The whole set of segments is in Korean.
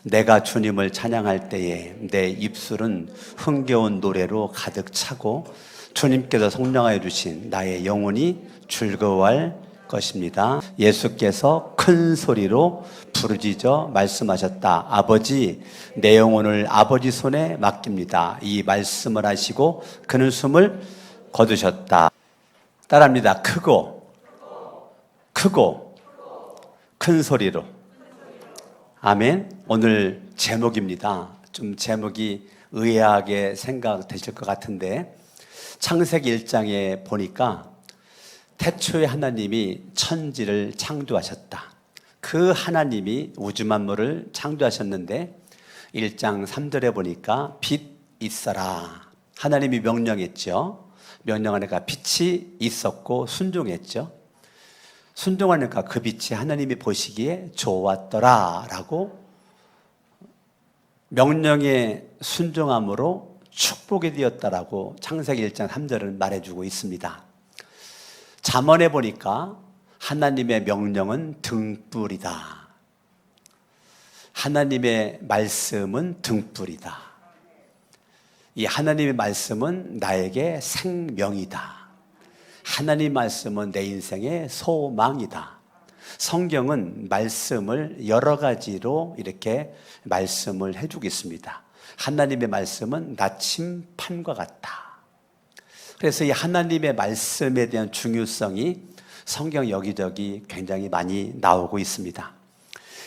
내가 주님을 찬양할 때에 내 입술은 흥겨운 노래로 가득 차고 주님께서 성령하여 주신 나의 영혼이 즐거워할 것입니다. 예수께서 큰 소리로 부르짖어 말씀하셨다. 아버지, 내 영혼을 아버지 손에 맡깁니다. 이 말씀을 하시고 그는 숨을 거두셨다. 따라합니다. 크고 큰 소리로. 아멘. 오늘 제목입니다. 좀 제목이 의아하게 생각되실 것 같은데, 창세기 1장에 보니까 태초에 하나님이 천지를 창조하셨다. 그 하나님이 우주 만물을 창조하셨는데 1장 3절에 보니까 빛 있어라. 하나님이 명령했죠. 명령하니까 빛이 있었고 순종했죠. 순종하니까 그 빛이 하나님이 보시기에 좋았더라 라고 명령에 순종함으로 축복이 되었다라고 창세기 1장 3절은 말해주고 있습니다. 잠언에 보니까 하나님의 명령은 등불이다. 하나님의 말씀은 등불이다. 이 하나님의 말씀은 나에게 생명이다. 하나님 말씀은 내 인생의 소망이다. 성경은 말씀을 여러 가지로 이렇게 말씀을 해주고 있습니다. 하나님의 말씀은 나침판과 같다. 그래서 이 하나님의 말씀에 대한 중요성이 성경 여기저기 굉장히 많이 나오고 있습니다.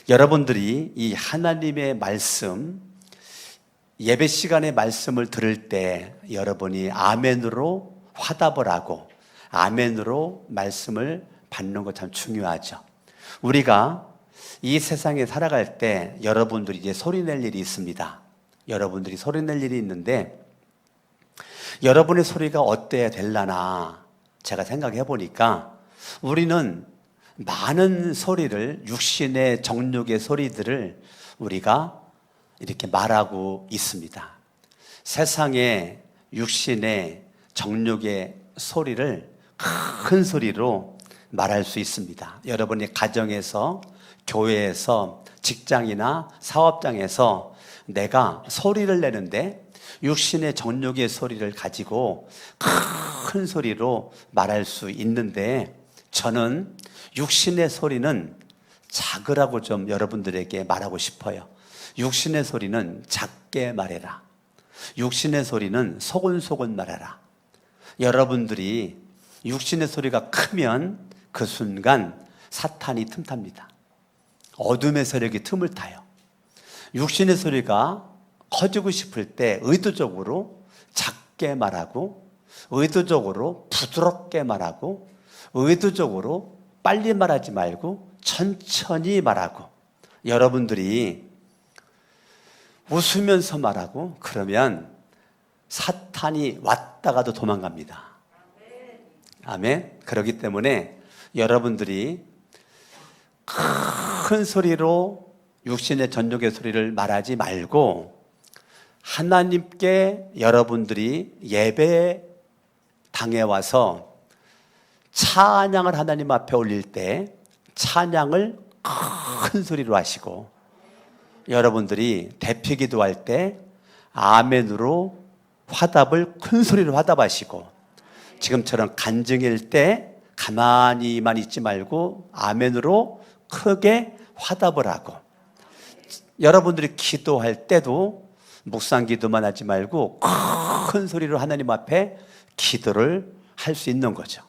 여러분들이 이 하나님의 말씀, 예배 시간에 말씀을 들을 때 여러분이 아멘으로 화답을 하고 아멘으로 말씀을 받는 것 참 중요하죠. 우리가 이 세상에 살아갈 때 여러분들이 이제 소리 낼 일이 있습니다. 여러분들이 소리 낼 일이 있는데 여러분의 소리가 어때야 될라나 제가 생각해 보니까 우리는 많은 소리를, 육신의 정욕의 소리들을 우리가 이렇게 말하고 있습니다. 세상의 육신의 정욕의 소리를 큰 소리로 말할 수 있습니다. 여러분의 가정에서, 교회에서, 직장이나 사업장에서 내가 소리를 내는데 육신의 정욕의 소리를 가지고 큰 소리로 말할 수 있는데, 저는 육신의 소리는 작으라고 좀 여러분들에게 말하고 싶어요. 육신의 소리는 작게 말해라. 육신의 소리는 소곤소곤 말해라. 여러분들이 육신의 소리가 크면 그 순간 사탄이 틈탑니다. 어둠의 세력이 틈을 타요. 육신의 소리가 커지고 싶을 때 의도적으로 작게 말하고, 의도적으로 부드럽게 말하고, 의도적으로 빨리 말하지 말고 천천히 말하고, 여러분들이 웃으면서 말하고 그러면 사탄이 왔다가도 도망갑니다. 아멘. 그렇기 때문에 여러분들이 큰 소리로 육신의 전욕의 소리를 말하지 말고, 하나님께 여러분들이 예배 당에 와서 찬양을 하나님 앞에 올릴 때 찬양을 큰 소리로 하시고, 여러분들이 대피 기도할 때 아멘으로 화답을 큰 소리로 화답하시고, 지금처럼 간증일 때 가만히만 있지 말고 아멘으로 크게 화답을 하고, 여러분들이 기도할 때도 묵상 기도만 하지 말고 큰 소리로 하나님 앞에 기도를 할 수 있는 거죠.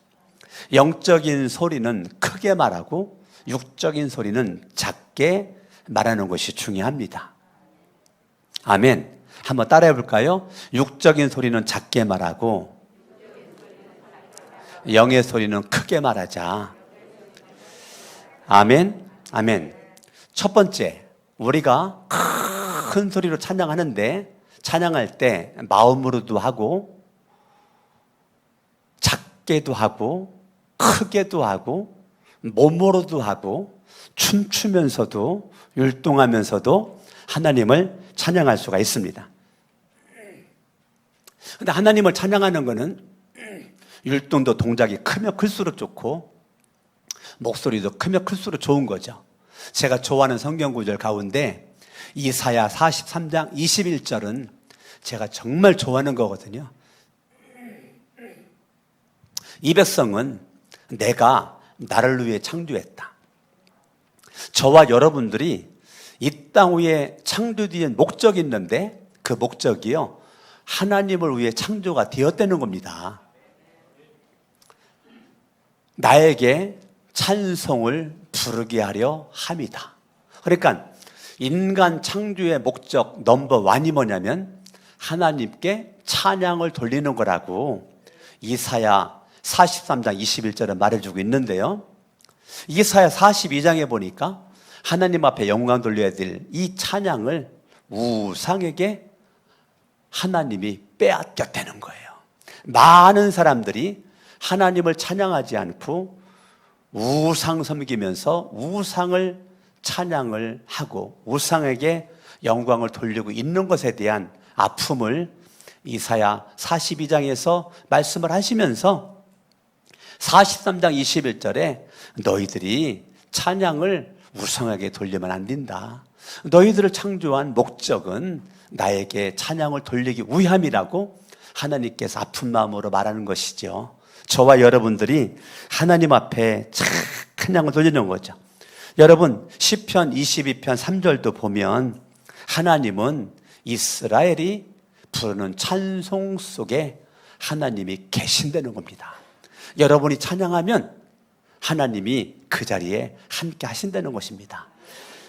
영적인 소리는 크게 말하고 육적인 소리는 작게 말하는 것이 중요합니다. 아멘. 한번 따라해 볼까요? 육적인 소리는 작게 말하고 영의 소리는 크게 말하자. 아멘. 아멘. 첫 번째, 우리가 큰 소리로 찬양하는데, 찬양할 때 마음으로도 하고 작게도 하고 크게도 하고 몸으로도 하고 춤추면서도 율동하면서도 하나님을 찬양할 수가 있습니다. 그런데 하나님을 찬양하는 것은 율동도 동작이 크면 클수록 좋고 목소리도 크면 클수록 좋은 거죠. 제가 좋아하는 성경 구절 가운데 이사야 43장 21절은 제가 정말 좋아하는 거거든요. 이 백성은 내가 나를 위해 창조했다. 저와 여러분들이 이 땅 위에 창조된 목적이 있는데 그 목적이요, 하나님을 위해 창조가 되었다는 겁니다. 나에게 찬송을 부르게 하려 함이다. 그러니까 인간 창조의 목적 넘버 1이 뭐냐면 하나님께 찬양을 돌리는 거라고 이사야 43장 21절에 말해주고 있는데요. 이사야 42장에 보니까 하나님 앞에 영광 돌려야 될 이 찬양을 우상에게 하나님이 빼앗겼다는 거예요. 많은 사람들이 하나님을 찬양하지 않고 우상 섬기면서 우상을 찬양을 하고 우상에게 영광을 돌리고 있는 것에 대한 아픔을 이사야 42장에서 말씀을 하시면서 43장 21절에 너희들이 찬양을 우상에게 돌리면 안 된다. 너희들을 창조한 목적은 나에게 찬양을 돌리기 위함이라고 하나님께서 아픈 마음으로 말하는 것이죠. 저와 여러분들이 하나님 앞에 찬양을 돌리는 거죠. 여러분 시편 22편 3절도 보면 하나님은 이스라엘이 부르는 찬송 속에 하나님이 계신다는 겁니다. 여러분이 찬양하면 하나님이 그 자리에 함께 하신다는 것입니다.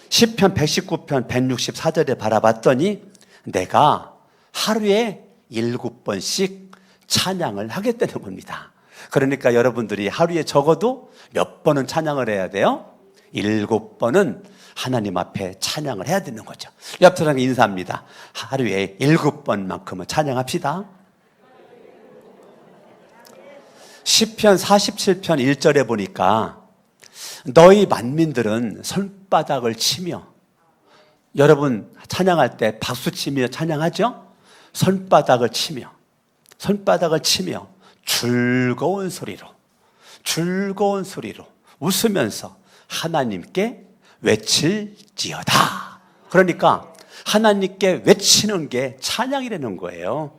시편 119편 164절에 바라봤더니 내가 하루에 7번씩 찬양을 하겠다는 겁니다. 그러니까 여러분들이 하루에 적어도 몇 번은 찬양을 해야 돼요? 7번은 하나님 앞에 찬양을 해야 되는 거죠. 옆 사람에게 인사합니다. 하루에 7번만큼은 찬양합시다. 시편 47편 1절에 보니까 너희 만민들은 손바닥을 치며, 여러분 찬양할 때 박수 치며 찬양하죠? 손바닥을 치며 즐거운 소리로 웃으면서 하나님께 외칠지어다. 그러니까 하나님께 외치는 게 찬양이라는 거예요.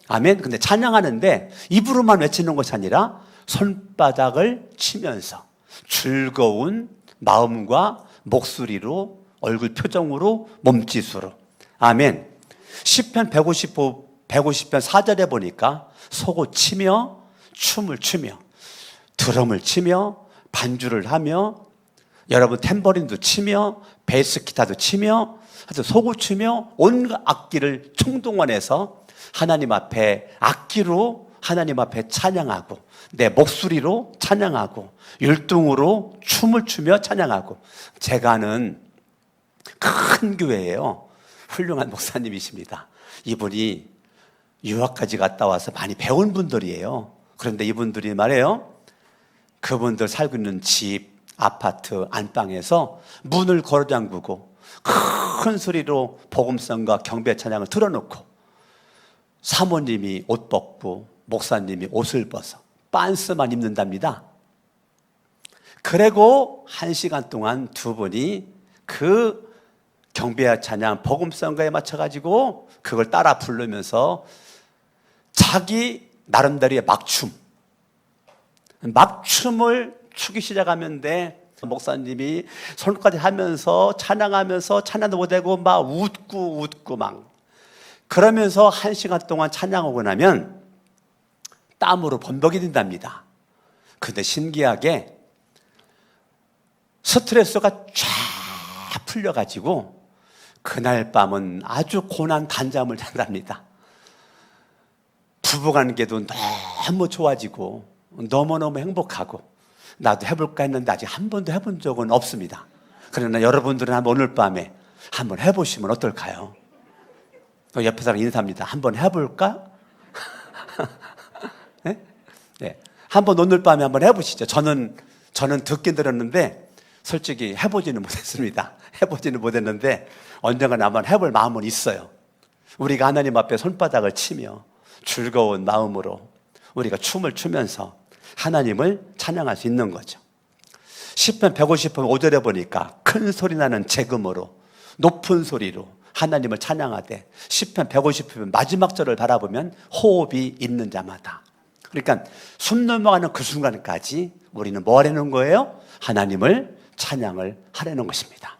아멘. 근데 찬양하는데 입으로만 외치는 것이 아니라 손바닥을 치면서 즐거운 마음과 목소리로, 얼굴 표정으로, 몸짓으로. 아멘. 시편 150편 4절에 보니까 소고 치며 춤을 추며 드럼을 치며 반주를 하며, 여러분 탬버린도 치며 베이스 기타도 치며 소고 치며 온갖 악기를 총동원해서 하나님 앞에 악기로 하나님 앞에 찬양하고 내 목소리로 찬양하고 율동으로 춤을 추며 찬양하고. 제가 아는 큰 교회예요. 훌륭한 목사님이십니다. 이분이 유학까지 갔다 와서 많이 배운 분들이에요. 그런데 이분들이 말해요, 그분들 살고 있는 집, 아파트 안방에서 문을 걸어 잠그고 큰 소리로 복음성과 경배 찬양을 틀어놓고 사모님이 옷 벗고 목사님이 옷을 벗어 빤스만 입는답니다. 그리고 1시간 동안 두 분이 그 경배 찬양 복음성가에 맞춰가지고 그걸 따라 부르면서 자기 나름대로의 막춤을 추기 시작하면 돼. 목사님이 손까지 하면서 찬양하면서 찬양도 못하고 막 웃고 막 그러면서 1시간 동안 찬양하고 나면 땀으로 범벅이 된답니다. 근데 신기하게 스트레스가 쫙 풀려가지고 그날 밤은 아주 고난 단잠을 잔답니다. 부부관계도 너무 좋아지고 너무너무 행복하고 나도 해볼까 했는데 아직 한 번도 해본 적은 없습니다. 그러나 여러분들은 한번 오늘 밤에 한번 해보시면 어떨까요? 옆에 사람 인사합니다. 한번 해볼까? 네? 네. 한번 오늘 밤에 한번 해보시죠. 저는 듣긴 들었는데 솔직히 해보지는 못했습니다. 해보지는 못했는데 언젠가 한번 해볼 마음은 있어요. 우리가 하나님 앞에 손바닥을 치며 즐거운 마음으로 우리가 춤을 추면서 하나님을 찬양할 수 있는 거죠. 시편 150편 5절에 보니까 큰 소리 나는 재금으로 높은 소리로 하나님을 찬양하되 시편 150편 마지막 절을 바라보면 호흡이 있는 자마다. 그러니까 숨 넘어가는 그 순간까지 우리는 뭐 하려는 거예요? 하나님을 찬양을 하려는 것입니다.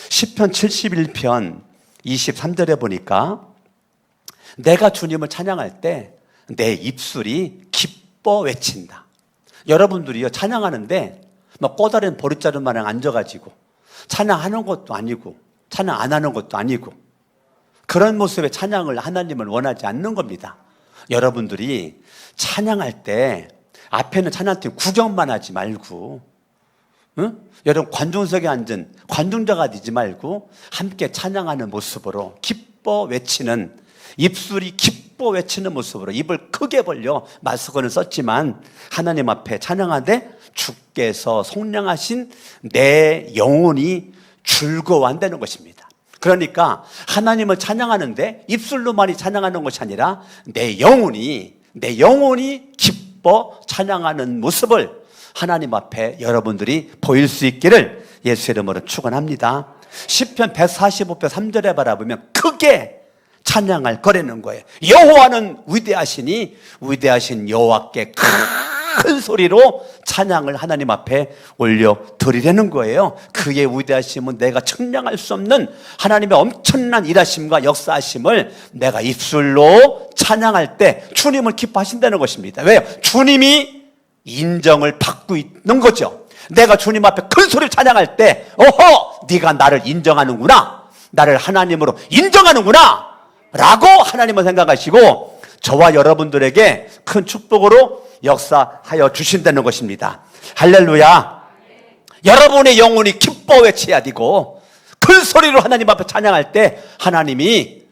시편 71편 23절에 보니까 내가 주님을 찬양할 때 내 입술이 기뻐 외친다. 여러분들이요 찬양하는데 막 꼬다린 보릿자루 마냥 앉아가지고 찬양하는 것도 아니고 찬양 안 하는 것도 아니고 그런 모습의 찬양을 하나님을 원하지 않는 겁니다. 여러분들이 찬양할 때 앞에는 찬양팀 구경만 하지 말고, 응? 여러분 관중석에 앉은 관중자가 되지 말고 함께 찬양하는 모습으로 기뻐 외치는, 입술이 기뻐 외치는 모습으로 입을 크게 벌려 마스크는 썼지만 하나님 앞에 찬양하되 주께서 속량하신 내 영혼이 즐거워한다는 것입니다. 그러니까 하나님을 찬양하는데 입술로만이 찬양하는 것이 아니라 내 영혼이 기뻐 찬양하는 모습을 하나님 앞에 여러분들이 보일 수 있기를 예수의 이름으로 축원합니다. 시편 145편 3절에 바라보면 크게 찬양할 거라는 거예요. 여호와는 위대하시니 위대하신 여호와께 큰 소리로 찬양을 하나님 앞에 올려 드리려는 거예요. 그의 위대하심은 내가 측량할 수 없는 하나님의 엄청난 일하심과 역사하심을 내가 입술로 찬양할 때 주님을 기뻐하신다는 것입니다. 왜요? 주님이 인정을 받고 있는 거죠. 내가 주님 앞에 큰 소리를 찬양할 때 어허 네가 나를 인정하는구나, 나를 하나님으로 인정하는구나 라고 하나님은 생각하시고 저와 여러분들에게 큰 축복으로 역사하여 주신다는 것입니다. 할렐루야. 여러분의 영혼이 기뻐 외쳐야 되고 큰 소리로 하나님 앞에 찬양할 때 하나님이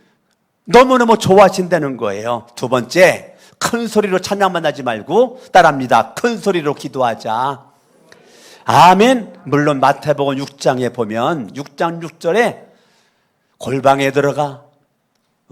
너무너무 좋아하신다는 거예요. 두 번째, 큰 소리로 찬양만 하지 말고 따라합니다. 큰 소리로 기도하자. 아멘. 물론 마태복음 6장에 보면 6장 6절에 골방에 들어가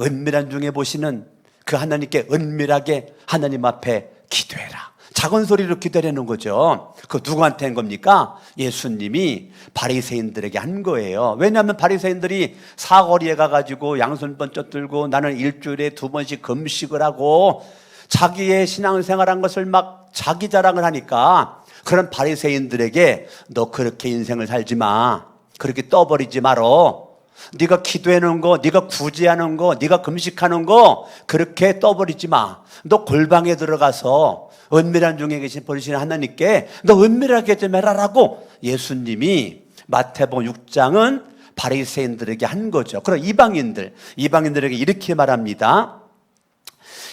은밀한 중에 보시는 그 하나님께 은밀하게 하나님 앞에 기도해라. 작은 소리로 기도하는 거죠. 그 누구한테 한 겁니까? 예수님이 바리새인들에게 한 거예요. 왜냐하면 바리새인들이 사거리에 가가지고 양손 번쩍 들고 나는 일주일에 2번씩 금식을 하고 자기의 신앙생활한 것을 막 자기 자랑을 하니까 그런 바리새인들에게 너 그렇게 인생을 살지 마, 그렇게 떠버리지 말어, 네가 기도하는 거, 네가 구제하는 거, 네가 금식하는 거 그렇게 떠버리지 마. 너 골방에 들어가서 은밀한 중에 계신 버리시는 하나님께 너 은밀하게 좀 해라라고 예수님이 마태복음 6장은 바리새인들에게 한 거죠. 그럼 이방인들에게 이렇게 말합니다.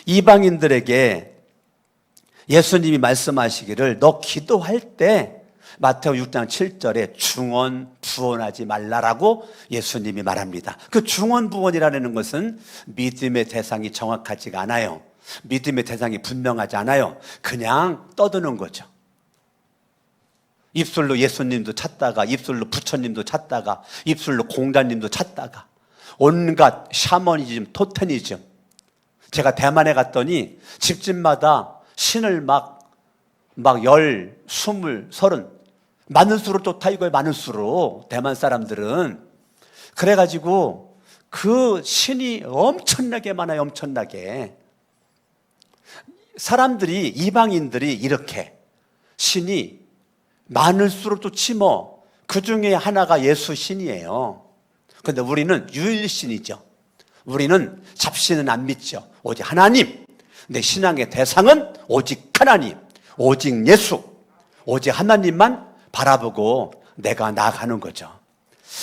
이방인들에게 예수님이 말씀하시기를 너 기도할 때 마태복음 6장 7절에 중언부언하지 말라라고 예수님이 말합니다. 그 중언부언이라는 것은 믿음의 대상이 정확하지가 않아요. 믿음의 대상이 분명하지 않아요. 그냥 떠드는 거죠. 입술로 예수님도 찾다가 입술로 부처님도 찾다가 입술로 공자님도 찾다가 온갖 샤머니즘, 토테니즘. 제가 대만에 갔더니 집집마다 신을 막 10, 20, 30 많을수록 좋다 이거예요. 많을수록 대만 사람들은. 그래가지고 그 신이 엄청나게 많아요. 엄청나게. 사람들이, 이방인들이 이렇게 신이 많을수록 좋지 뭐. 그 중에 하나가 예수 신이에요. 그런데 우리는 유일신이죠. 우리는 잡신은 안 믿죠. 오직 하나님. 내 신앙의 대상은 오직 하나님, 오직 예수, 오직 하나님만 바라보고 내가 나아가는 거죠.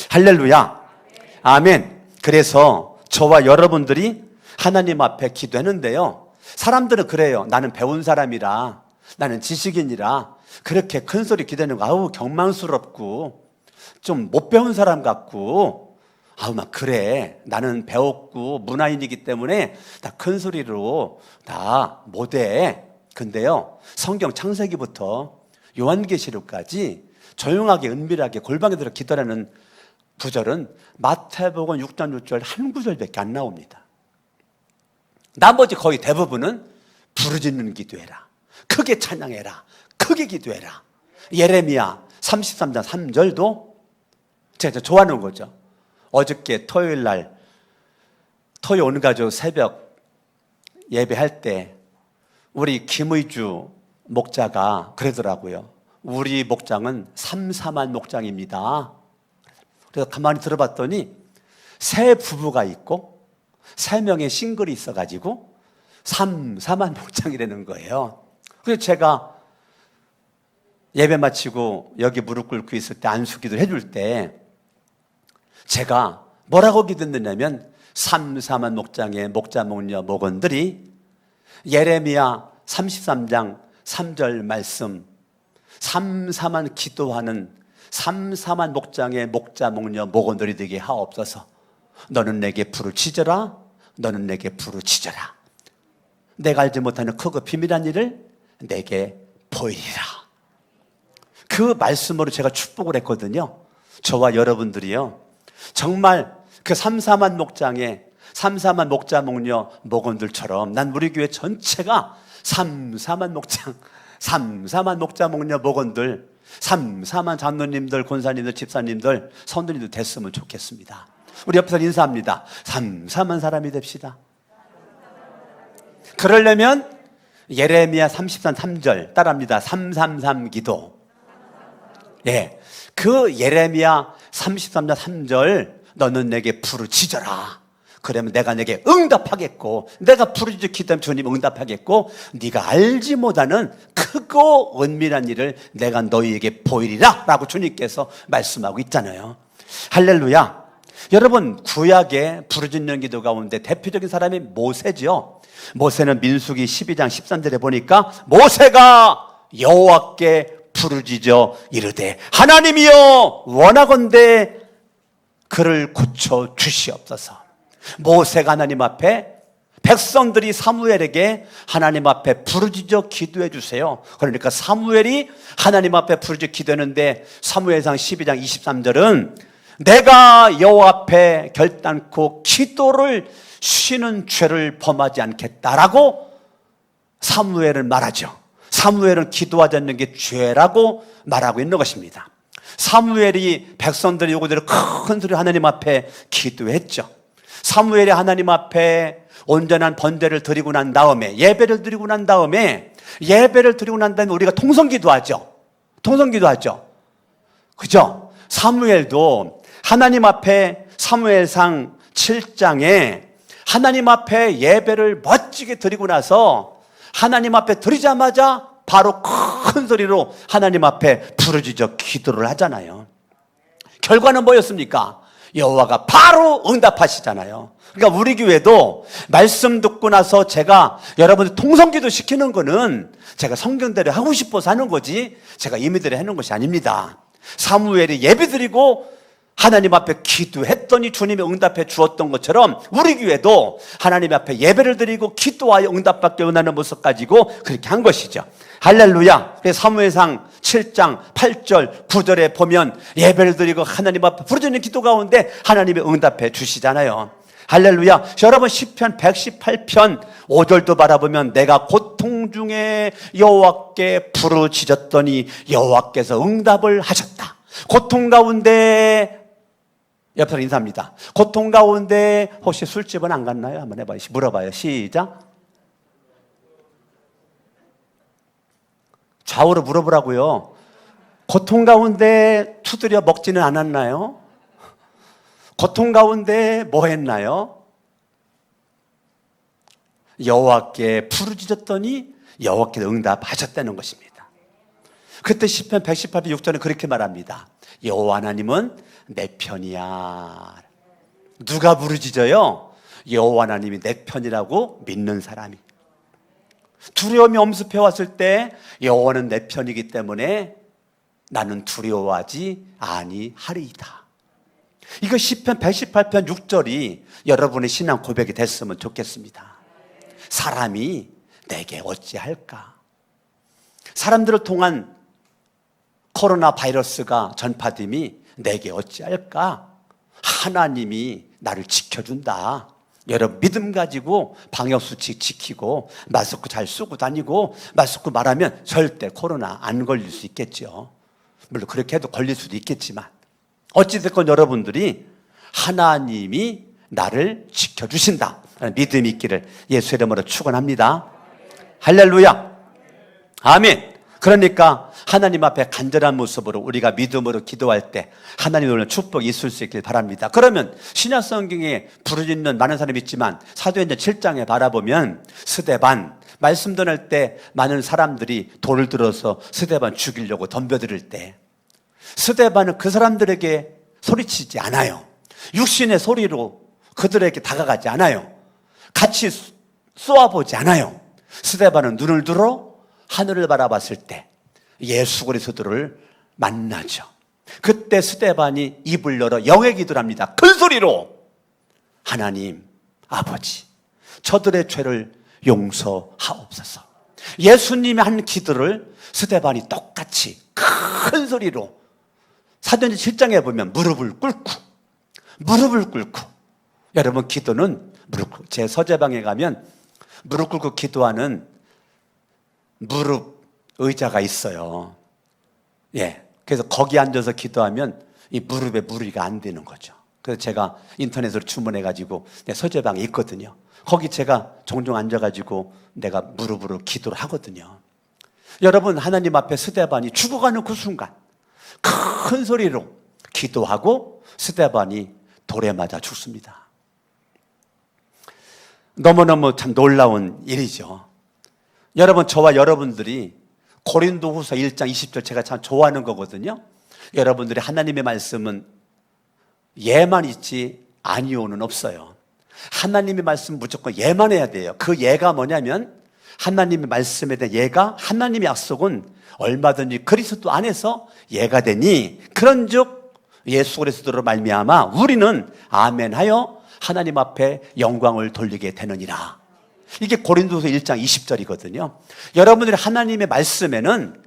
할렐루야. 아멘. 그래서 저와 여러분들이 하나님 앞에 기도하는데요, 사람들은 그래요. 나는 배운 사람이라, 나는 지식인이라 그렇게 큰 소리 기도하는 거 아우 경망스럽고 좀 못 배운 사람 같고 아우 막 그래, 나는 배웠고 문화인이기 때문에 다 큰 소리로 다 못해. 근데요, 성경 창세기부터 요한계시록까지 조용하게 은밀하게 골방에 들어 기도하는 구절은 마태복음 6장 6절 한 구절밖에 안 나옵니다. 나머지 거의 대부분은 부르짖는 기도해라, 크게 찬양해라, 크게 기도해라. 예레미야 33장 3절도 제가 좋아하는 거죠. 어저께 토요일 날 토요 온 가족 새벽 예배할 때 우리 김의주 목자가 그러더라고요. 우리 목장은 삼삼한 목장입니다. 그래서 가만히 들어봤더니 세 부부가 있고 3명의 싱글이 있어가지고 삼삼한 목장이라는 거예요. 그래서 제가 예배 마치고 여기 무릎 꿇고 있을 때 안수기도 해줄 때 제가 뭐라고 기도했느냐면 삼삼한 목장의 목자 목녀 목원들이 예레미야 33장 3절 말씀 삼삼한 기도하는 삼삼한 목장의 목자 목녀 목원들이 되게 하옵소서. 너는 내게 불을 치져라. 너는 내게 불을 치져라. 내가 알지 못하는 크고 비밀한 일을 내게 보이리라. 그 말씀으로 제가 축복을 했거든요. 저와 여러분들이요, 정말 그 삼삼한 목장의 삼삼한 목자 목녀 목원들처럼 난 우리 교회 전체가 삼삼한 목장, 삼삼한 목자 목녀 목원들, 삼삼한 장로님들, 권사님들, 집사님들, 성도님들 됐으면 좋겠습니다. 우리 옆에서 인사합니다. 삼삼한 사람이 됩시다. 그러려면 예레미야 33, 3절 따라합니다. 333 기도. 예, 그 예레미야 33장 3절 너는 내게 부르짖어라. 그러면 내가 내게 응답하겠고, 내가 부르짖어 기도하면 주님 응답하겠고, 네가 알지 못하는 크고 은밀한 일을 내가 너희에게 보이리라 라고 주님께서 말씀하고 있잖아요. 할렐루야. 여러분, 구약의 부르짖는 기도 가운데 대표적인 사람이 모세죠. 모세는 민수기 12장 13절에 보니까 모세가 여호와께 부르짖어 이르되 하나님이여 원하건대 그를 고쳐 주시옵소서. 모세가 하나님 앞에, 백성들이 사무엘에게 하나님 앞에 부르짖어 기도해 주세요. 그러니까 사무엘이 하나님 앞에 부르짖어 기도했는데 사무엘상 12장 23절은 내가 여호와 앞에 결단코 기도를 쉬는 죄를 범하지 않겠다라고 사무엘은 말하죠. 사무엘은 기도하지 않는 게 죄라고 말하고 있는 것입니다. 사무엘이 백성들이 요구대로 큰 소리로 하나님 앞에 기도했죠. 사무엘이 하나님 앞에 온전한 번제를 드리고 난 다음에, 예배를 드리고 난 다음에, 우리가 통성기도하죠. 통성기도하죠. 그죠? 사무엘도 하나님 앞에 사무엘상 7장에 하나님 앞에 예배를 멋지게 드리고 나서 하나님 앞에 드리자마자 바로 큰 소리로 하나님 앞에 부르짖어 기도를 하잖아요. 결과는 뭐였습니까? 여호와가 바로 응답하시잖아요. 그러니까 우리 교회도 말씀 듣고 나서 제가 여러분들 통성기도 시키는 거는 제가 성경대로 하고 싶어서 하는 거지 제가 임의대로 하는 것이 아닙니다. 사무엘이 예배드리고 하나님 앞에 기도했더니 주님이 응답해 주었던 것처럼 우리 교회도 하나님 앞에 예배를 드리고 기도하여 응답받기 원하는 모습 가지고 그렇게 한 것이죠. 할렐루야. 그래서 사무엘상 7장 8절 9절에 보면 예배를 드리고 하나님 앞에 부르짖는 기도 가운데 하나님이 응답해 주시잖아요. 할렐루야. 여러분, 시편 118편 5절도 바라보면 내가 고통 중에 여호와께 부르짖었더니 여호와께서 응답을 하셨다. 고통 가운데, 옆에서 인사합니다. 고통 가운데 혹시 술집은 안 갔나요? 한번 해봐요. 물어봐요. 시작. 좌우로 물어보라고요. 고통 가운데 두드려 먹지는 않았나요? 고통 가운데 뭐 했나요? 여호와께 부르짖었더니 여호와께서 응답하셨다는 것입니다. 그때 시편 118편 6절은 그렇게 말합니다. 여호와 하나님은 내 편이야. 누가 부르짖어요? 여호와 하나님이 내 편이라고 믿는 사람이. 두려움이 엄습해 왔을 때 여호와는 내 편이기 때문에 나는 두려워하지 아니하리이다. 이거 시편 118편 6절이 여러분의 신앙 고백이 됐으면 좋겠습니다. 사람이 내게 어찌할까? 사람들을 통한 코로나 바이러스가 전파됨이 내게 어찌할까? 하나님이 나를 지켜준다. 여러분, 믿음 가지고 방역수칙 지키고 마스크 잘 쓰고 다니고 마스크 말하면 절대 코로나 안 걸릴 수 있겠죠. 물론 그렇게 해도 걸릴 수도 있겠지만 어찌됐건 여러분들이 하나님이 나를 지켜주신다 라는 믿음이 있기를 예수 이름으로 축원합니다. 할렐루야. 아멘. 그러니까 하나님 앞에 간절한 모습으로 우리가 믿음으로 기도할 때 하나님의 오늘 축복이 있을 수 있길 바랍니다. 그러면 신약 성경에 부르짖는 많은 사람이 있지만 사도행전 7장에 바라보면 스데반 말씀 전할 때 많은 사람들이 돌을 들어서 스데반 죽이려고 덤벼들 때 스데반은 그 사람들에게 소리치지 않아요. 육신의 소리로 그들에게 다가가지 않아요. 같이 쏘아보지 않아요. 스데반은 눈을 들어 하늘을 바라봤을 때 예수 그리스도를 만나죠. 그때 스데반이 입을 열어 영의 기도를 합니다. 큰 소리로 하나님 아버지 저들의 죄를 용서하옵소서. 예수님이 한 기도를 스데반이 똑같이 큰 소리로 사도행전 7장에 보면 무릎을 꿇고 여러분 기도는 무릎 꿇고 제 서재방에 가면 무릎 꿇고 기도하는 무릎 의자가 있어요. 예. 그래서 거기 앉아서 기도하면 이 무릎에 무리가 안 되는 거죠. 그래서 제가 인터넷으로 주문해가지고 내 서재방에 있거든요. 거기 제가 종종 앉아가지고 내가 무릎으로 기도를 하거든요. 여러분 하나님 앞에 스데반이 죽어가는 그 순간 큰 소리로 기도하고 스데반이 돌에 맞아 죽습니다. 너무너무 참 놀라운 일이죠. 여러분 저와 여러분들이 고린도후서 1장 20절 제가 참 좋아하는 거거든요. 여러분들이 하나님의 말씀은 예만 있지 아니오는 없어요. 하나님의 말씀 무조건 예만 해야 돼요. 그 예가 뭐냐면 하나님의 말씀에 대한 예가 하나님의 약속은 얼마든지 그리스도 안에서 예가 되니 그런즉 예수 그리스도로 말미암아 우리는 아멘하여 하나님 앞에 영광을 돌리게 되느니라. 이게 고린도서 1장 20절이거든요. 여러분들이 하나님의 말씀에는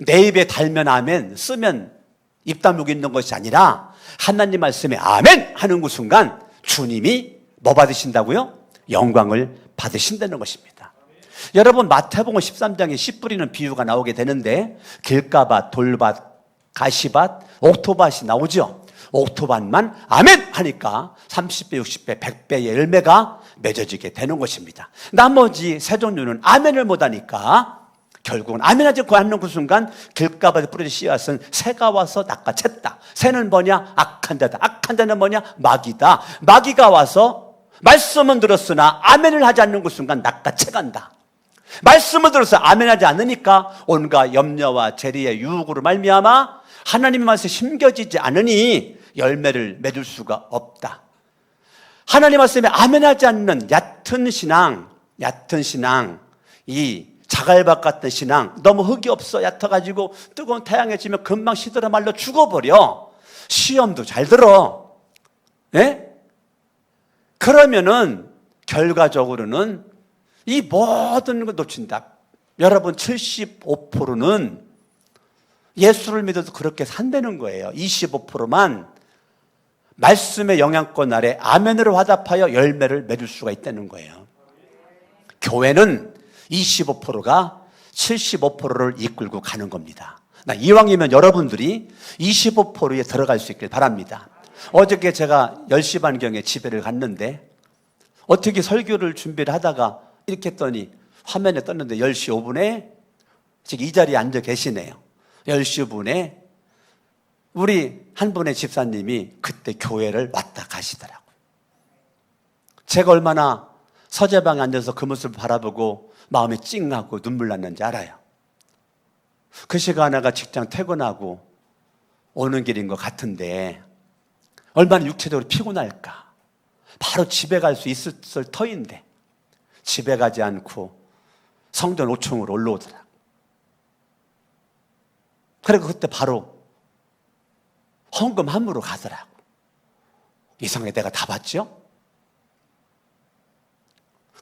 내 입에 달면 아멘, 쓰면 입 다물고 있는 것이 아니라 하나님 말씀에 아멘 하는 그 순간 주님이 뭐 받으신다고요? 영광을 받으신다는 것입니다. 여러분 마태복음 13장에 씨 뿌리는 비유가 나오게 되는데 길가밭, 돌밭, 가시밭, 옥토밭이 나오죠. 옥토밭만 아멘 하니까 30배, 60배, 100배의 열매가 맺어지게 되는 것입니다. 나머지 세 종류는 아멘을 못하니까 결국은 아멘하지 않는 그 순간 길가밭에 뿌려진 씨앗은 새가 와서 낚아챘다. 새는 뭐냐? 악한 자다. 악한 자는 뭐냐? 마귀다. 마귀가 와서 말씀은 들었으나 아멘을 하지 않는 그 순간 낚아채간다. 말씀을 들어서 아멘하지 않으니까 온갖 염려와 재리의 유혹으로 말미암아 하나님의 말씀에 심겨지지 않으니 열매를 맺을 수가 없다. 하나님 말씀에 아멘하지 않는 얕은 신앙, 이 자갈밭 같은 신앙, 너무 흙이 없어 얕아가지고 뜨거운 태양에 지면 금방 시들어 말려 죽어버려. 시험도 잘 들어. 예? 그러면은 결과적으로는 이 모든 걸 놓친다. 여러분 75%는 예수를 믿어도 그렇게 산다는 거예요. 25%만 말씀의 영향권 아래 아멘으로 화답하여 열매를 맺을 수가 있다는 거예요. 교회는 25%가 75%를 이끌고 가는 겁니다. 이왕이면 여러분들이 25%에 들어갈 수 있길 바랍니다. 어저께 제가 10시 반경에 집회를 갔는데 어떻게 설교를 준비를 하다가 이렇게 했더니 화면에 떴는데 10시 5분에 지금 이 자리에 앉아 계시네요. 10시 5분에 우리 한 분의 집사님이 그때 교회를 왔다 가시더라고요. 제가 얼마나 서재방에 앉아서 그 모습을 바라보고 마음이 찡하고 눈물 났는지 알아요. 그 시간에 내가 직장 퇴근하고 오는 길인 것 같은데 얼마나 육체적으로 피곤할까. 바로 집에 갈 수 있을 터인데 집에 가지 않고 성전 5층으로 올라오더라고요. 그리고 그때 바로 헌금함으로 가더라고. 이상하게 내가 다 받죠?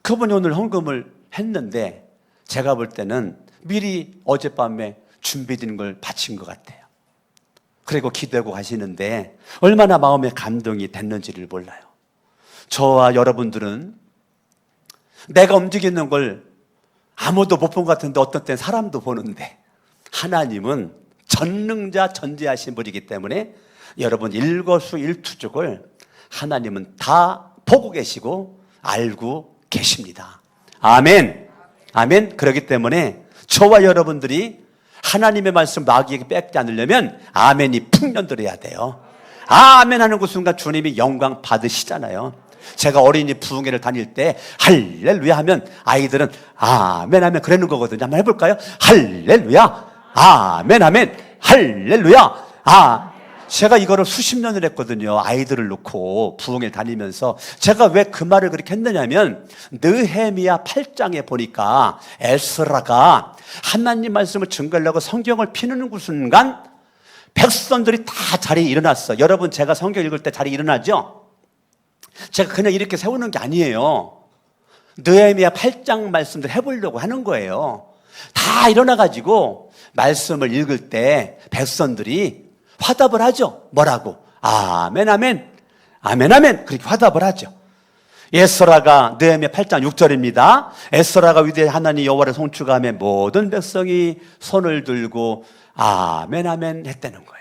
그분이 오늘 헌금을 했는데 제가 볼 때는 미리 어젯밤에 준비된 걸 바친 것 같아요. 그리고 기대고 가시는데 얼마나 마음에 감동이 됐는지를 몰라요. 저와 여러분들은 내가 움직이는 걸 아무도 못 본 것 같은데 어떤 때는 사람도 보는데 하나님은 전능자 전지하신 분이기 때문에 여러분 일거수일투족을 하나님은 다 보고 계시고 알고 계십니다. 아멘. 아멘. 그렇기 때문에 저와 여러분들이 하나님의 말씀 마귀에게 뺏지 않으려면 아멘이 풍년들어야 돼요. 아멘 하는 그 순간 주님이 영광 받으시잖아요. 제가 어린이 부흥회를 다닐 때 할렐루야 하면 아이들은 아멘 하면 그러는 거거든요. 한번 해볼까요? 할렐루야 아멘 하면 할렐루야 제가 이거를 수십 년을 했거든요. 아이들을 놓고 부흥회를 다니면서. 제가 왜 그 말을 그렇게 했느냐면 느헤미야 8장에 보니까 에스라가 하나님 말씀을 증거하려고 성경을 피는 그 순간 백성들이 다 자리에 일어났어. 여러분 제가 성경 읽을 때 자리에 일어나죠? 제가 그냥 이렇게 세우는 게 아니에요. 느헤미야 8장 말씀들 해보려고 하는 거예요. 다 일어나가지고 말씀을 읽을 때 백성들이 화답을 하죠. 뭐라고? 아멘 아멘 아멘 아멘 그렇게 화답을 하죠. 에스라가 느헤미야 8장 6절입니다. 에스라가 위대한 하나님 여호와를 송축하며 모든 백성이 손을 들고 아멘 아멘 했다는 거예요.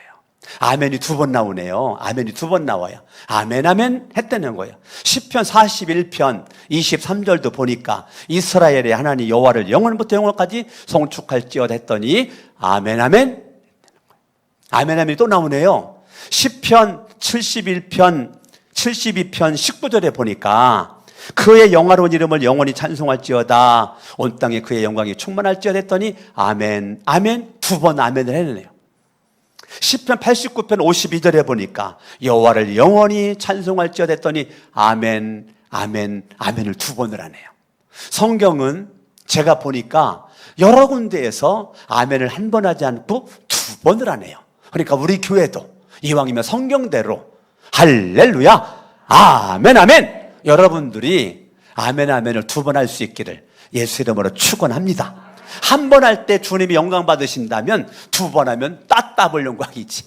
아멘이 2번 나오네요. 아멘이 2번 나와요. 아멘 아멘 했다는 거예요. 시편 41편 23절도 보니까 이스라엘의 하나님 여호와를 영원부터 영원까지 송축할지어다 했더니 아멘 아멘 아멘 아멘이 또 나오네요. 시편 72편 19절에 보니까 그의 영화로운 이름을 영원히 찬송할지어다 온 땅에 그의 영광이 충만할지어다 했더니 아멘 아멘 2번 아멘을 해내네요. 시편 89편 52절에 보니까 여호와를 영원히 찬송할지어다 했더니 아멘 아멘 아멘을 2번을 하네요. 성경은 제가 보니까 여러 군데에서 아멘을 한 번 하지 않고 2번을 하네요. 그러니까 우리 교회도 이왕이면 성경대로 할렐루야 아멘 아멘 여러분들이 아멘 아멘을 2번 할 수 있기를 예수 이름으로 축원합니다. 한 번 할 때 주님이 영광 받으신다면 2번 하면 따따블 영광이지.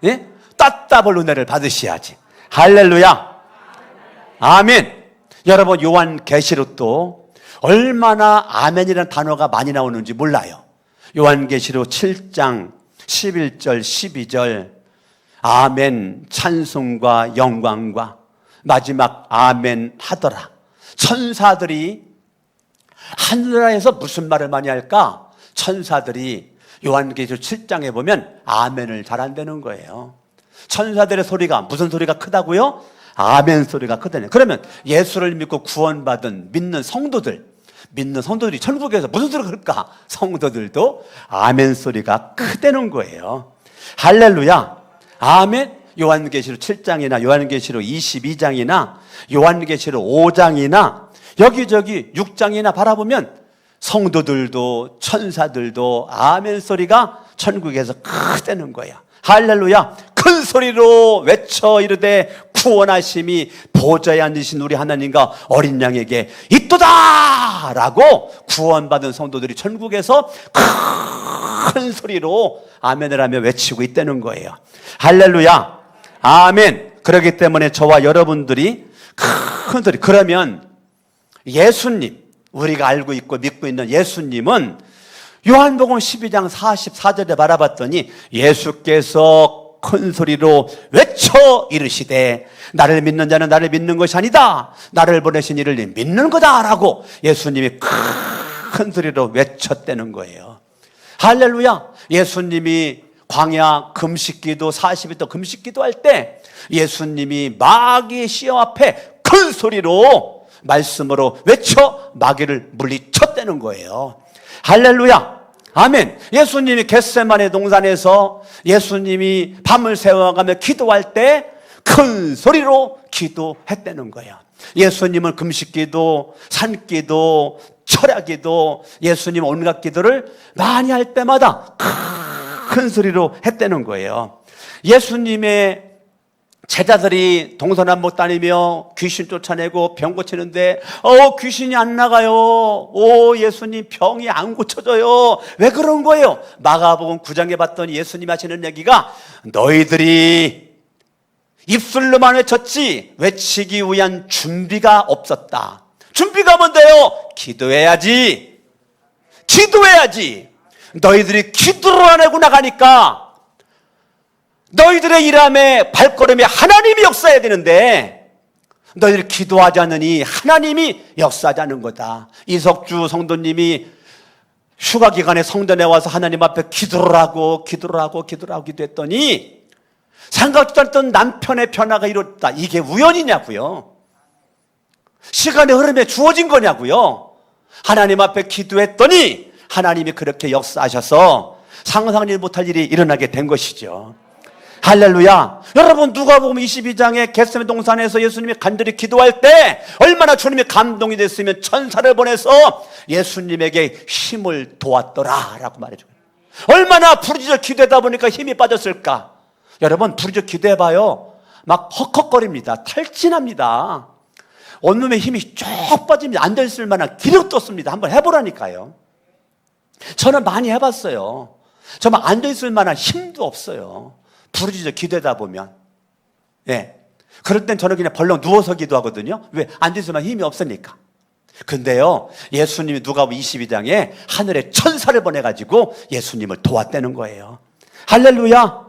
예? 따따블 은혜를 받으셔야지. 할렐루야 아멘. 여러분 요한계시록도 얼마나 아멘이라는 단어가 많이 나오는지 몰라요. 요한계시록 7장 11절 12절 아멘 찬송과 영광과 마지막 아멘 하더라. 천사들이 하늘나라에서 무슨 말을 많이 할까? 천사들이 요한계시록 7장에 보면 아멘을 잘한다는 거예요. 천사들의 소리가 무슨 소리가 크다고요? 아멘 소리가 크다네요. 그러면 예수를 믿고 구원받은 믿는 성도들이 천국에서 무슨 소리가 클까? 성도들도 아멘 소리가 크다는 거예요. 할렐루야 아멘. 요한계시록 7장이나 요한계시록 22장이나 요한계시록 5장이나 여기저기 6장이나 바라보면 성도들도 천사들도 아멘 소리가 천국에서 크다는 거야. 할렐루야 큰 소리로 외쳐 이르되 구원하심이 보좌에 앉으신 우리 하나님과 어린 양에게 있도다 라고 구원받은 성도들이 천국에서 큰 소리로 아멘을 하며 외치고 있다는 거예요. 할렐루야 아멘. 그렇기 때문에 저와 여러분들이 큰 소리. 그러면 예수님, 우리가 알고 있고 믿고 있는 예수님은 요한복음 12장 44절에 바라봤더니 예수께서 큰 소리로 외쳐 이르시되 나를 믿는 자는 나를 믿는 것이 아니다 나를 보내신 이를 믿는 거다 라고 예수님이 큰 소리로 외쳤다는 거예요. 할렐루야. 예수님이 광야 금식기도 40일 동안 금식기도 할 때 예수님이 마귀의 시험 앞에 큰 소리로 말씀으로 외쳐 마귀를 물리쳤다는 거예요. 할렐루야 아멘. 예수님이 겟세마네 동산에서 예수님이 밤을 새워가며 기도할 때 큰 소리로 기도했다는 거예요. 예수님은 금식기도 산기도 철야기도 예수님 온갖 기도를 많이 할 때마다 큰 소리로 했다는 거예요. 예수님의 제자들이 동서남북 다니며 귀신 쫓아내고 병 고치는데 귀신이 안 나가요. 예수님 병이 안 고쳐져요. 왜 그런 거예요? 마가복음 9장에 봤더니 예수님이 하시는 얘기가 너희들이 입술로만 외쳤지 외치기 위한 준비가 없었다. 준비가 뭔데요? 기도해야지. 너희들이 기도를 안 하고 나가니까 너희들의 일함에 발걸음에 하나님이 역사해야 되는데 너희들 기도하지 않으니 하나님이 역사하지 않는 거다. 이석주 성도님이 휴가 기간에 성전에 와서 하나님 앞에 기도를 하고 기도했더니 생각지도 않던 남편의 변화가 이뤘다. 이게 우연이냐고요? 시간의 흐름에 주어진 거냐고요? 하나님 앞에 기도했더니 하나님이 그렇게 역사하셔서 상상하지 못할 일이 일어나게 된 것이죠. 할렐루야. 여러분, 누가복음 22장에 겟세마네 동산에서 예수님이 간절히 기도할 때 얼마나 주님이 감동이 됐으면 천사를 보내서 예수님에게 힘을 도왔더라 라고 말해줘요. 얼마나 부르짖어 기도하다 보니까 힘이 빠졌을까. 여러분, 부르짖어 기도해봐요, 막 헉헉거립니다. 탈진합니다. 온몸에 힘이 쭉 빠집니다. 앉아있을 만한 기력도 없습니다. 한번 해보라니까요. 저는 많이 해봤어요. 정말 앉아있을 만한 힘도 없어요. 부르짖어 기도하다 보면. 예. 그럴 땐 저는 그냥 벌렁 누워서 기도하거든요. 왜? 앉아있을 만한 힘이 없으니까. 근데요, 예수님이 누가복음 22장에 하늘에 천사를 보내가지고 예수님을 도왔다는 거예요. 할렐루야.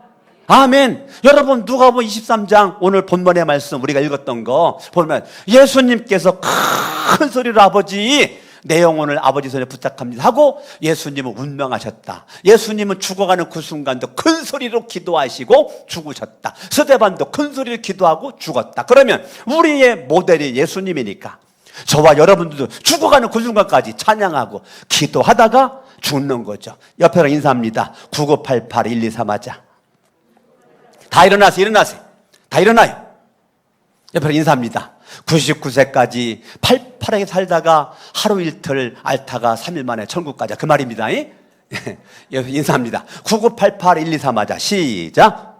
아멘. 여러분, 누가복음 23장 오늘 본문의 말씀 우리가 읽었던 거 보면 예수님께서 큰 소리로 아버지 내 영혼을 아버지 손에 부탁합니다 하고 예수님은 운명하셨다. 예수님은 죽어가는 그 순간도 큰 소리로 기도하시고 죽으셨다. 스데반도 큰 소리로 기도하고 죽었다. 그러면 우리의 모델이 예수님이니까 저와 여러분들도 죽어가는 그 순간까지 찬양하고 기도하다가 죽는 거죠. 옆에랑 인사합니다. 9988-123 하자. 다 일어나세요. 다 일어나요. 옆에랑 인사합니다. 99세까지 팔팔하게 살다가 하루 이틀 앓다가 3일 만에 천국 가자. 그 말입니다. 인사합니다. 9988-123 하자. 시작.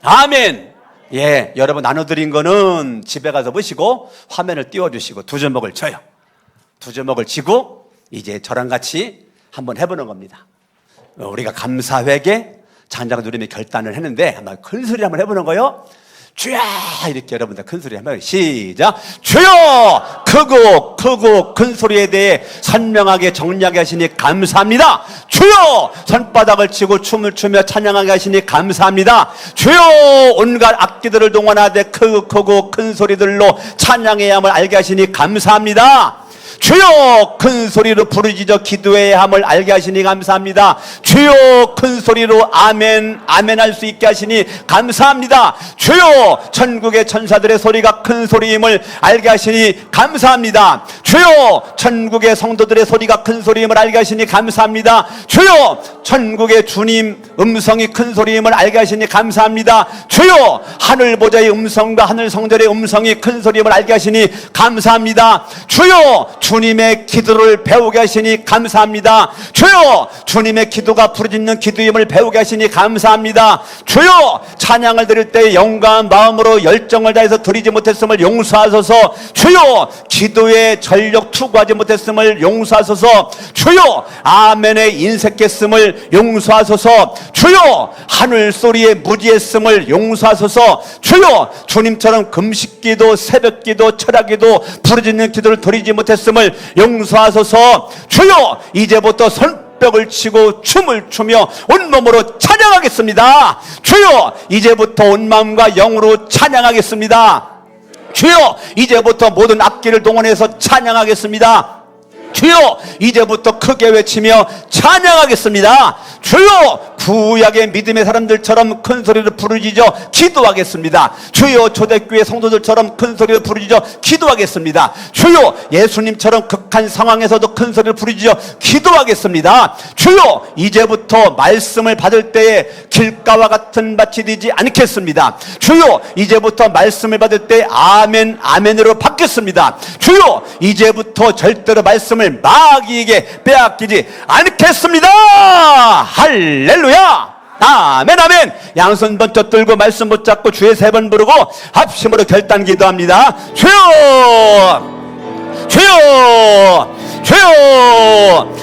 아멘. 예, 여러분 나눠드린 거는 집에 가서 보시고 화면을 띄워주시고 두 주먹을 쳐요. 두 주먹을 치고 이제 저랑 같이 한번 해보는 겁니다. 우리가 감사회계 장작 누림의 결단을 했는데 한번 큰 소리 한번 해보는 거요. 주여! 이렇게 여러분들 큰 소리 한번 시작. 주여! 크고 큰 소리에 대해 선명하게 정리하게 하시니 감사합니다. 주여! 손바닥을 치고 춤을 추며 찬양하게 하시니 감사합니다. 주여! 온갖 악기들을 동원하되 크고 큰 소리들로 찬양해야 함을 알게 하시니 감사합니다. 주여! 큰 소리로 부르짖어 기도해야 함을 알게 하시니 감사합니다. 주여! 큰 소리로 아멘 할 수 있게 하시니 감사합니다. 주여! 천국의 천사들의 소리가 큰 소리임을 알게 하시니 감사합니다. 주여! 천국의 성도들의 소리가 큰 소리임을 알게 하시니 감사합니다. 주여! 천국의 주님 음성이 큰 소리임을 알게 하시니 감사합니다. 주여! 하늘 보좌의 음성과 하늘 성전의 음성이 큰 소리임을 알게 하시니 감사합니다. 주여! 주님의 기도를 배우게 하시니 감사합니다. 주여! 주님의 기도가 부르짖는 기도임을 배우게 하시니 감사합니다. 주여! 찬양을 드릴 때 영광한 마음으로 열정을 다해서 드리지 못했음을 용서하소서. 주여! 기도에 전력 투구하지 못했음을 용서하소서. 주여! 아멘에 인색했음을 용서하소서. 주여! 하늘 소리에 무지했음을 용서하소서. 주여! 주님처럼 금식기도 새벽기도 철학기도 부르짖는 기도를 드리지 못했음을 용서하소서. 주여! 이제부터 손뼉을 치고 춤을 추며 온몸으로 찬양하겠습니다. 주여! 이제부터 온 마음과 영으로 찬양하겠습니다. 주여! 이제부터 모든 악기를 동원해서 찬양하겠습니다. 주여! 이제부터 크게 외치며 찬양하겠습니다. 주여! 구약의 믿음의 사람들처럼 큰 소리로 부르짖어 기도하겠습니다. 주여! 초대교회 성도들처럼 큰 소리로 부르짖어 기도하겠습니다. 주여! 예수님처럼 극한 상황에서도 큰 소리로 부르짖어 기도하겠습니다. 주여! 이제부터 말씀을 받을 때에 길가와 같은 밭이 되지 않겠습니다. 주여! 이제부터 말씀을 받을 때 아멘으로 받겠습니다. 주여! 이제부터 절대로 말씀을 마귀에게 빼앗기지 않겠습니다. 할렐루야. 아멘. 양손 번쩍 들고 말씀 붙잡고 주의 3번 부르고 합심으로 결단 기도합니다. 주여!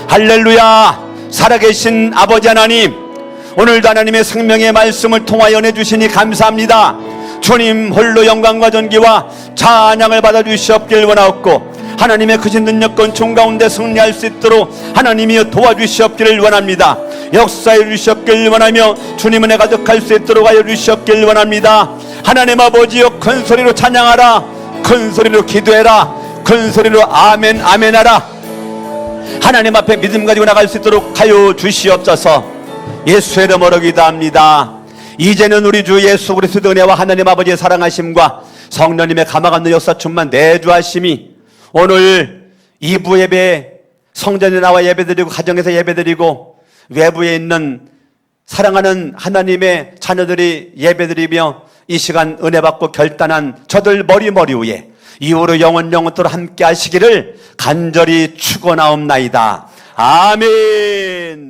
할렐루야. 살아계신 아버지 하나님, 오늘도 하나님의 생명의 말씀을 통하여 은혜주시니 감사합니다. 주님 홀로 영광과 존귀와 찬양을 받아주시옵길 원하옵고 하나님의 크신 능력과 은총 가운데 승리할 수 있도록 하나님이여 도와주시옵기를 원합니다. 역사해 주셨길 원하며 주님 은혜 가득할 수 있도록 하여 주셨길 원합니다. 하나님 아버지여, 큰 소리로 찬양하라, 큰 소리로 기도해라, 큰 소리로 아멘 아멘 하라. 하나님 앞에 믿음 가지고 나갈 수 있도록 하여 주시옵소서. 예수의 이름으로 기도합니다. 이제는 우리 주 예수 그리스도의 은혜와 하나님 아버지의 사랑하심과 성령님의 감화감는 역사 충만 내주하심이 오늘 2부 예배 성전에 나와 예배드리고 가정에서 예배드리고 외부에 있는 사랑하는 하나님의 자녀들이 예배드리며 이 시간 은혜 받고 결단한 저들 머리 위에 이후로 영원토록 함께 하시기를 간절히 축원하옵나이다. 아멘.